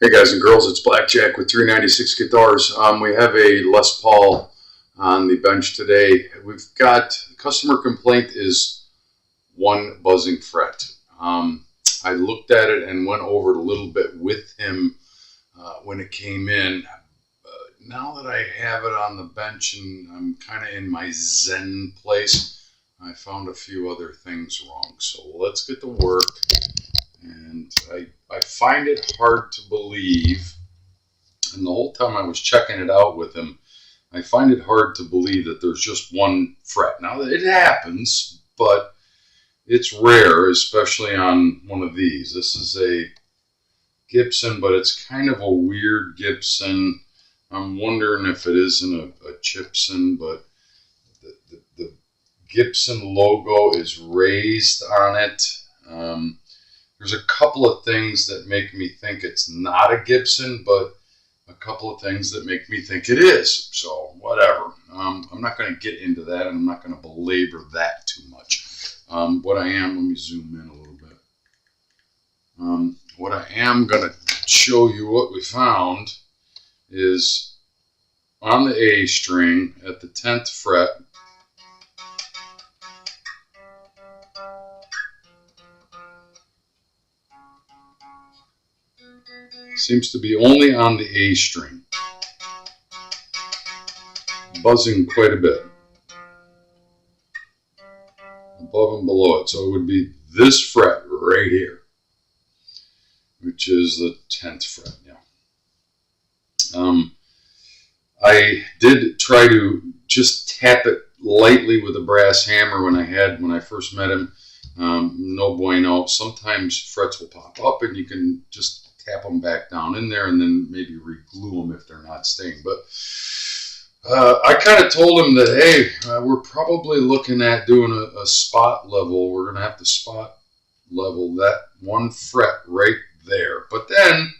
Hey guys and girls, it's Blackjack with 396 Guitars. We have a Les Paul on the bench today. We've got, customer complaint is one buzzing fret. I looked at it and went over it a little bit with him when it came in. Now that I have it on the bench and I'm kind of in my zen place, I found a few other things wrong. So let's get to work. And I find it hard to believe, and the whole time I was checking it out with him, I find it hard to believe that there's just one fret. Now, it happens, but it's rare, especially on one of these. This is a Gibson, but it's kind of a weird Gibson. I'm wondering if it isn't a Gibson, but the Gibson logo is raised on it. There's a couple of things that make me think it's not a Gibson, but a couple of things that make me think it is. So whatever. I'm not going to get into that, and I'm not going to belabor that too much. What I am, let me zoom in a little bit. What I am going to show you what we found is on the A string at the 10th fret, seems to be only on the A string, buzzing quite a bit above and below it. So it would be this fret right here, which is the 10th fret. Yeah. I did try to just tap it lightly with a brass hammer when I first met him. No bueno. Sometimes frets will pop up and you can just tap them back down in there and then maybe re-glue them if they're not staying. But I kind of told him that, hey, we're probably looking at doing a spot level. We're going to have to spot level that one fret right there. But then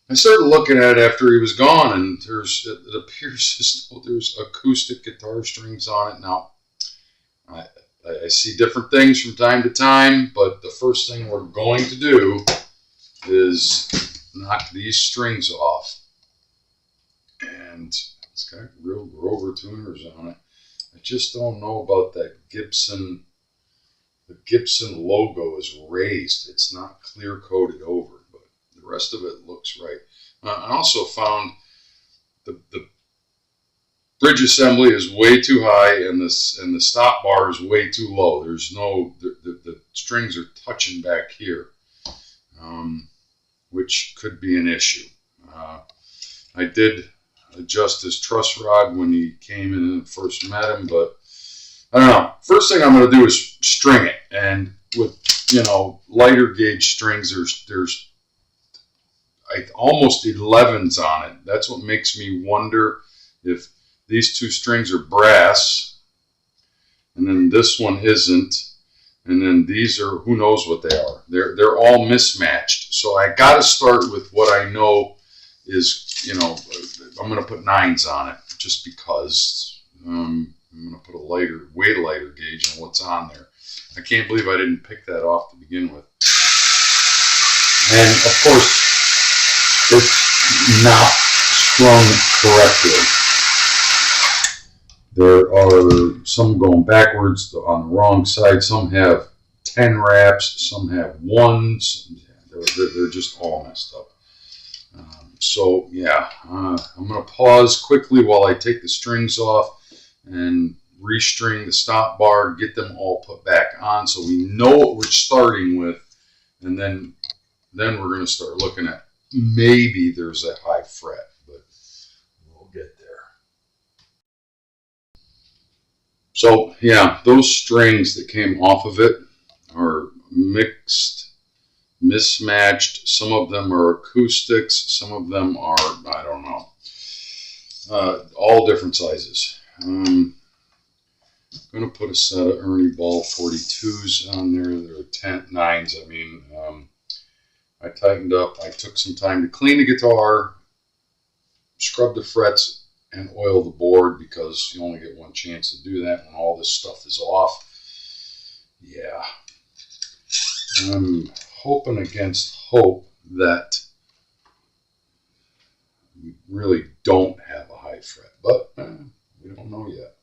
I started looking at it after he was gone, and it appears as though there's acoustic guitar strings on it. Now, I see different things from time to time, but the first thing we're going to do is knock these strings off, and it's got real Grover tuners on it. I just don't know about that Gibson. The Gibson logo is raised. It's not clear coated over, but the rest of it looks right. I also found the bridge assembly is way too high, and the stop bar is way too low. There's no the strings are touching back here. Which could be an issue. I did adjust his truss rod when he came in and first met him, but I don't know. First thing I'm going to do is string it, and with lighter gauge strings, there's almost 11s on it. That's what makes me wonder if these two strings are brass, and then this one isn't. And then these are, who knows what they are. They're all mismatched. So I got to start with what I know is, I'm going to put 9s on it just because I'm going to put a way lighter gauge on what's on there. I can't believe I didn't pick that off to begin with. And of course, it's not strung correctly. There are some going backwards on the wrong side. Some have 10 wraps. Some have 1s. They're just all messed up. So yeah, I'm going to pause quickly while I take the strings off and restring the stop bar, get them all put back on so we know what we're starting with. And then we're going to start looking at maybe there's a high fret, but we'll get there. So yeah, those strings that came off of it are mixed, mismatched. Some of them are acoustics. Some of them are, I don't know, all different sizes. I'm going to put a set of Ernie Ball 42s on there. They're 9s. I mean, I tightened up. I took some time to clean the guitar, scrub the frets, and oil the board because you only get one chance to do that when all this stuff is off. Yeah. I'm hoping against hope that really don't have a high fret, but we don't know yet.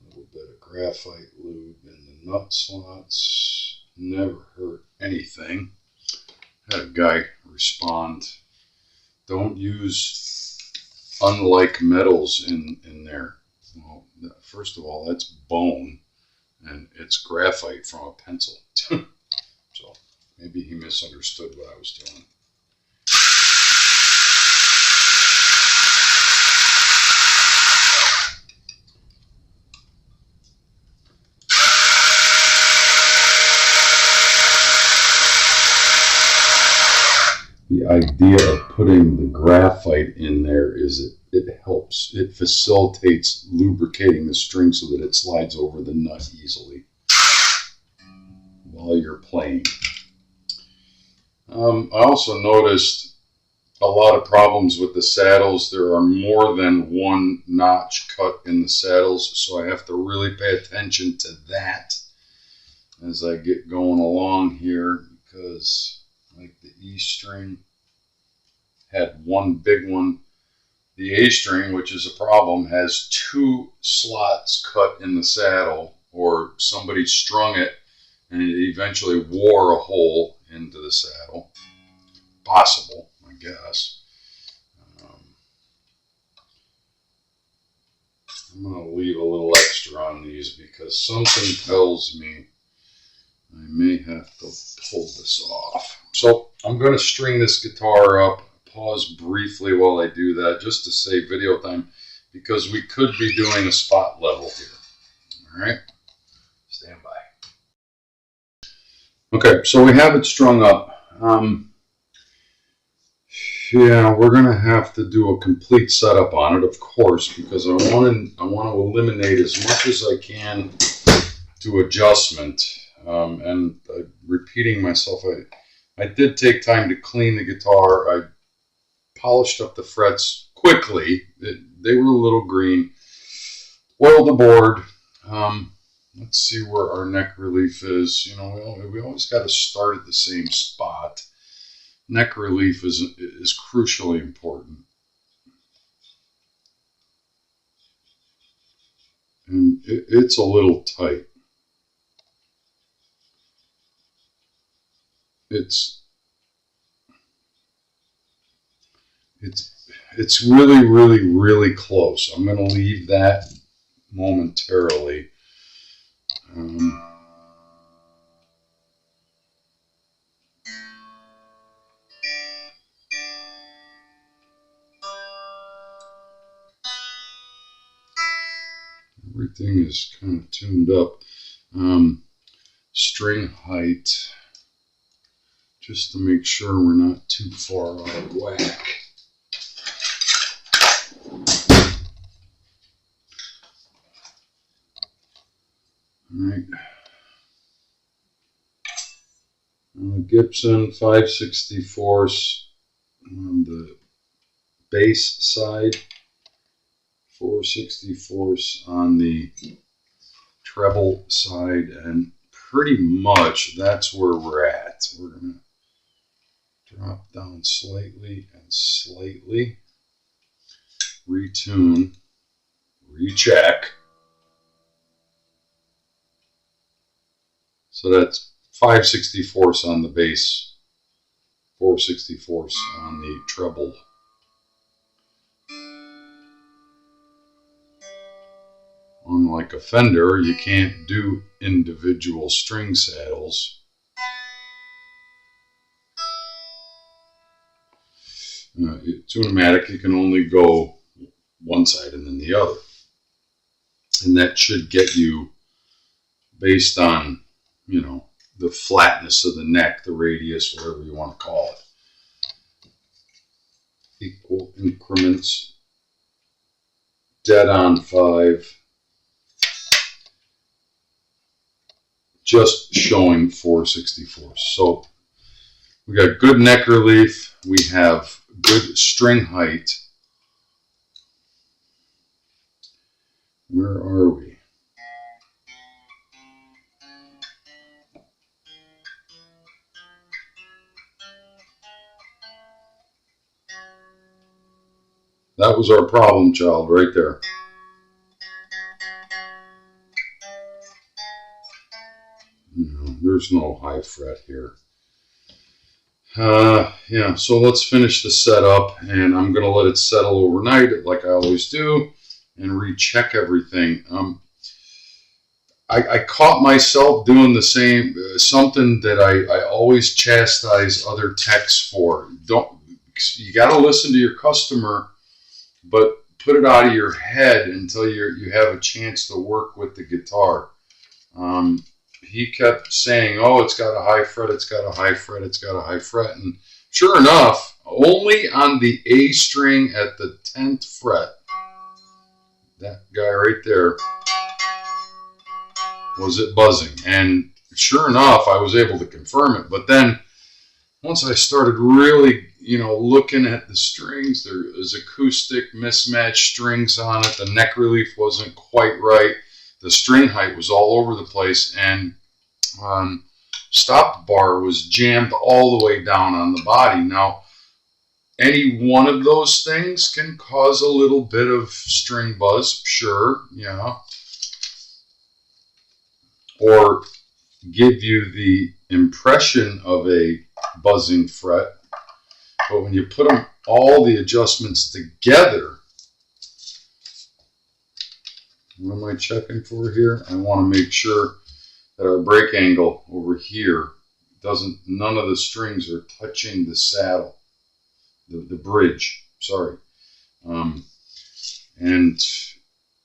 A little bit of graphite lube in the nut slots, never hurt anything. Had a guy respond, don't use unlike metals in there. Well, first of all, that's bone, and it's graphite from a pencil. So maybe he misunderstood what I was doing. The idea of putting the graphite in there is it helps. It facilitates lubricating the string so that it slides over the nut easily while you're playing. I also noticed a lot of problems with the saddles. There are more than one notch cut in the saddles, so I have to really pay attention to that as I get going along here, because like the E string had one big one. The A string, which is a problem, has two slots cut in the saddle, or somebody strung it and it eventually wore a hole into the saddle. Possible, I guess. I'm going to leave a little extra on these because something tells me I may have to pull this off. So I'm going to string this guitar up, pause briefly while I do that just to save video time, because we could be doing a spot level here. All right, stand by. Okay, so we have it strung up. Yeah, we're going to have to do a complete setup on it, of course, because I want to eliminate as much as I can to adjustment. And repeating myself, I did take time to clean the guitar. I polished up the frets quickly. They were a little green. Oiled the board. Let's see where our neck relief is. You know, we always got to start at the same spot. Neck relief is crucially important. And it's a little tight. It's really, really, really close. I'm going to leave that momentarily. Everything is kind of tuned up. String height, just to make sure we're not too far out of whack. All right. Gibson 5/64 on the bass side, 4/64 on the treble side, and pretty much that's where we're at. We're going to drop down slightly and slightly, retune, recheck. So that's 5/64 on the bass, 4/64 on the treble. Unlike a Fender, you can't do individual string saddles. Tunematic, you can only go one side and then the other. And that should get you, based on, you know, the flatness of the neck, the radius, whatever you want to call it. Equal increments, dead on 5. Just showing 4/64. So we got good neck relief. We have good string height. Where are we? That was our problem child right there. There's no high fret here. Yeah, so let's finish the setup, and I'm going to let it settle overnight like I always do and recheck everything. I caught myself doing the same, something that I always chastise other techs for. You got to listen to your customer, but put it out of your head until you have a chance to work with the guitar. He kept saying, oh, it's got a high fret, it's got a high fret, it's got a high fret. And sure enough, only on the A string at the 10th fret, that guy right there, was it buzzing. And sure enough, I was able to confirm it. But then once I started really, looking at the strings, there was acoustic mismatched strings on it. The neck relief wasn't quite right. The string height was all over the place, and stop bar was jammed all the way down on the body. Now, any one of those things can cause a little bit of string buzz, sure, yeah, or give you the impression of a buzzing fret. But when you put all the adjustments together, what am I checking for here? I want to make sure that our break angle over here none of the strings are touching the saddle, the bridge, sorry. And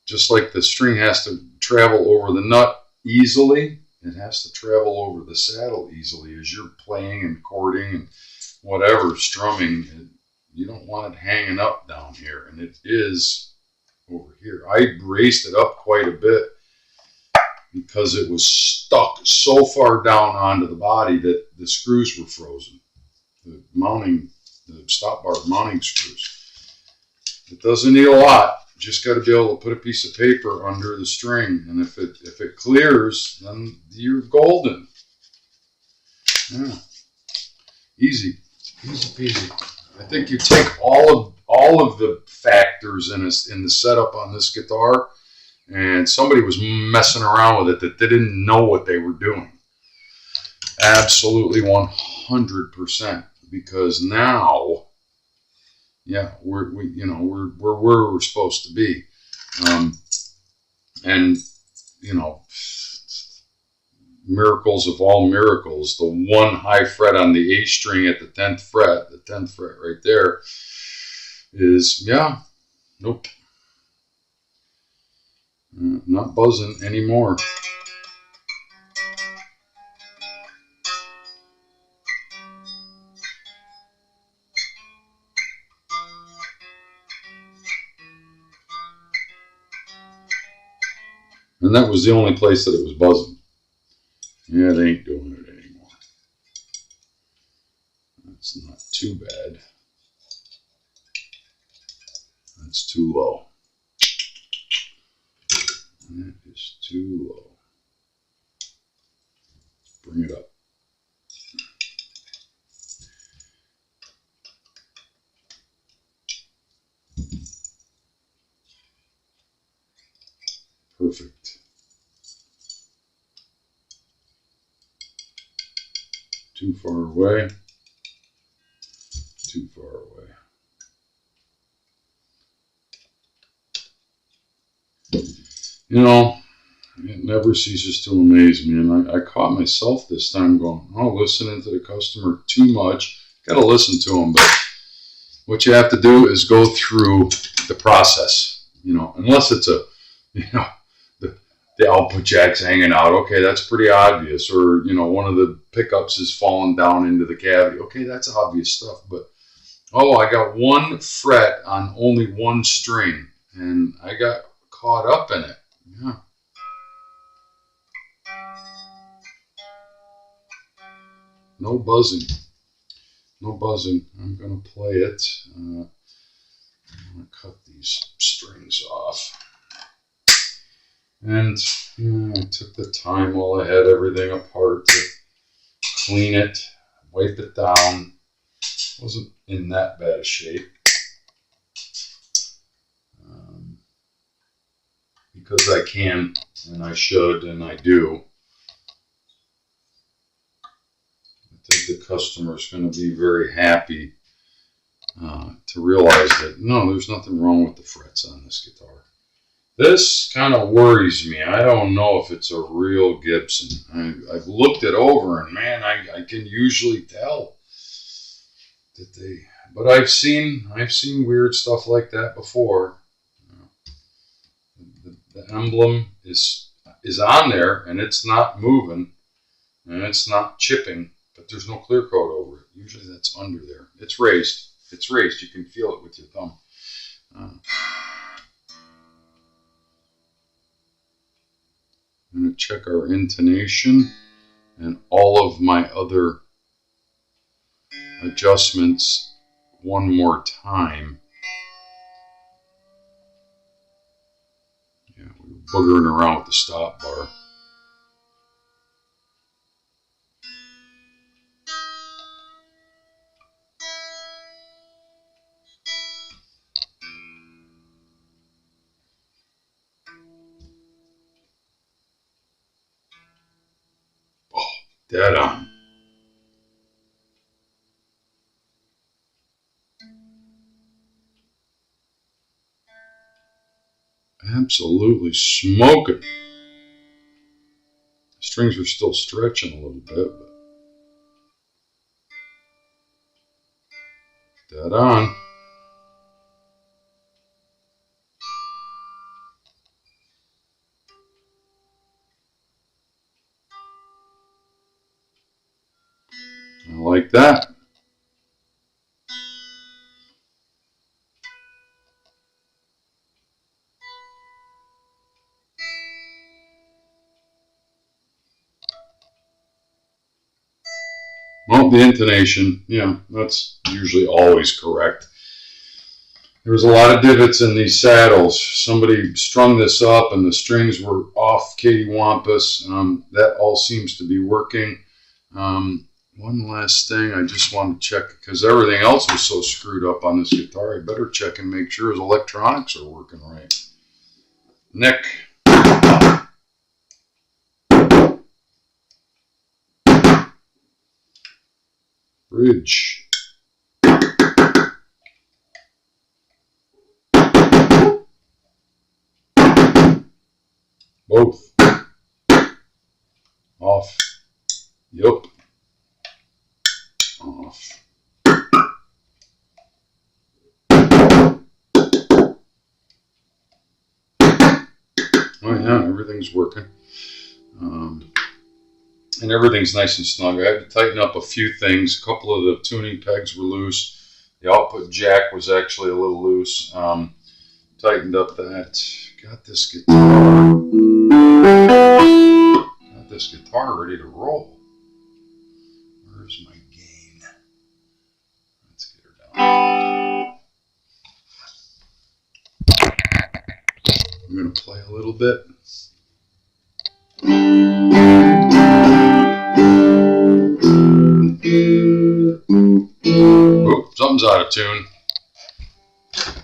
just like the string has to travel over the nut easily, it has to travel over the saddle easily as you're playing and chording and whatever, strumming. You don't want it hanging up down here, and it is over here. I raised it up quite a bit because it was stuck so far down onto the body that the screws were frozen. The stop bar mounting screws. It doesn't need a lot. Just got to be able to put a piece of paper under the string, and if it clears, then you're golden. Yeah, easy peasy. I think you take all of the factors in the setup on this guitar, and somebody was messing around with it that they didn't know what they were doing. Absolutely 100%, because now, yeah, we're where we're supposed to be, and miracles of all miracles, the one high fret on the A string at the 10th fret, right there, is, nope, not buzzing anymore. And that was the only place that it was buzzing. Yeah, they ain't doing it anymore. That's not too bad. That's too low. That is too low. Bring it up. Perfect. Too far away. Too far away. It never ceases to amaze me. And I caught myself this time going, listening to the customer too much. Got to listen to them, but what you have to do is go through the process. Unless it's the output jack's hanging out. Okay, that's pretty obvious. Or, one of the pickups is falling down into the cavity. Okay, that's obvious stuff. But, I got one fret on only one string, and I got caught up in it. Yeah. No buzzing. No buzzing. I'm going to play it. I'm going to cut these strings off. And I took the time while I had everything apart to clean it, wipe it down. Wasn't in that bad a shape. because I can, and I should, and I do. I think the customer is going to be very happy to realize that, no, there's nothing wrong with the frets on this guitar. This kind of worries me. I don't know if it's a real Gibson. I've looked it over, and man, I can usually tell that they. But I've seen weird stuff like that before. The emblem is on there, and it's not moving, and it's not chipping, but there's no clear coat over it. Usually that's under there. It's raised. It's raised. You can feel it with your thumb. I'm going to check our intonation and all of my other adjustments one more time. Yeah, we were boogering around with the stop bar. Oh, dead on. Absolutely smoking. The strings are still stretching a little bit, but dead on. I like that. Well, the intonation, yeah, that's usually always correct. There's a lot of divots in these saddles. Somebody strung this up and the strings were off cattywampus. That all seems to be working. One last thing I just want to check, because everything else was so screwed up on this guitar, I better check and make sure his electronics are working right. Nick. Bridge. Both. Off. Yup. Off. Oh yeah, everything's working. And everything's nice and snug. I had to tighten up a few things. A couple of the tuning pegs were loose. The output jack was actually a little loose. Tightened up that. Got this guitar ready to roll. Where's my gain? Let's get her down. I'm going to play a little bit. Oh, something's out of tune.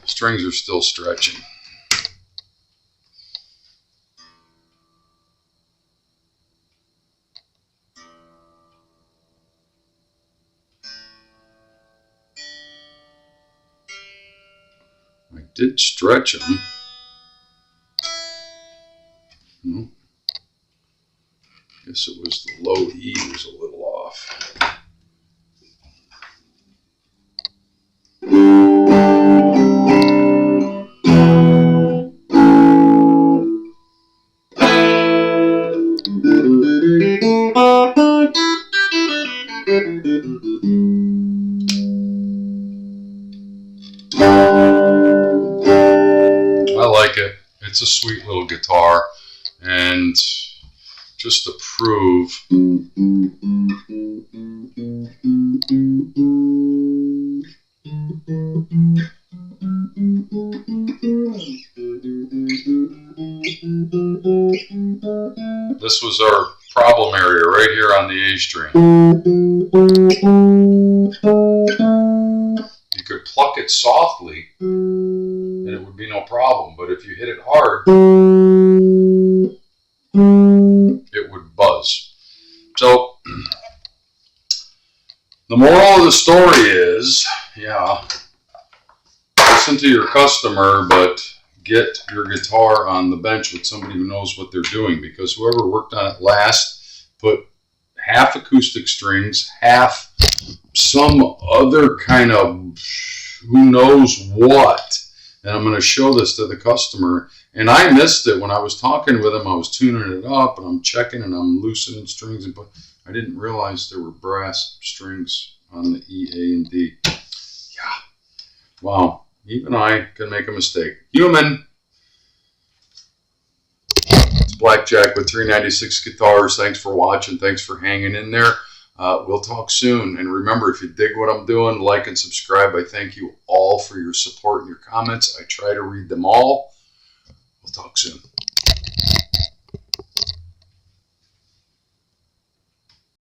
Strings are still stretching. I did stretch them. Guess it was the low E was a little off. I like it. It's a sweet little guitar, and just to prove this was our problem area right here on the A string. You could pluck it softly and it it would be no problem. But if you hit it hard, it would buzz. So the moral of the story is, yeah, listen to your customer, but get your guitar on the bench with somebody who knows what they're doing, because whoever worked on it last put half acoustic strings, half some other kind of who knows what. And I'm going to show this to the customer. And I missed it when I was talking with him. I was tuning it up and I'm checking and I'm loosening strings, and I didn't realize there were brass strings on the E, A, and D. Yeah. Wow. Even I can make a mistake. Human. It's Blackjack with 396 Guitars. Thanks for watching. Thanks for hanging in there. We'll talk soon. And remember, if you dig what I'm doing, like and subscribe. I thank you all for your support and your comments. I try to read them all. We'll talk soon.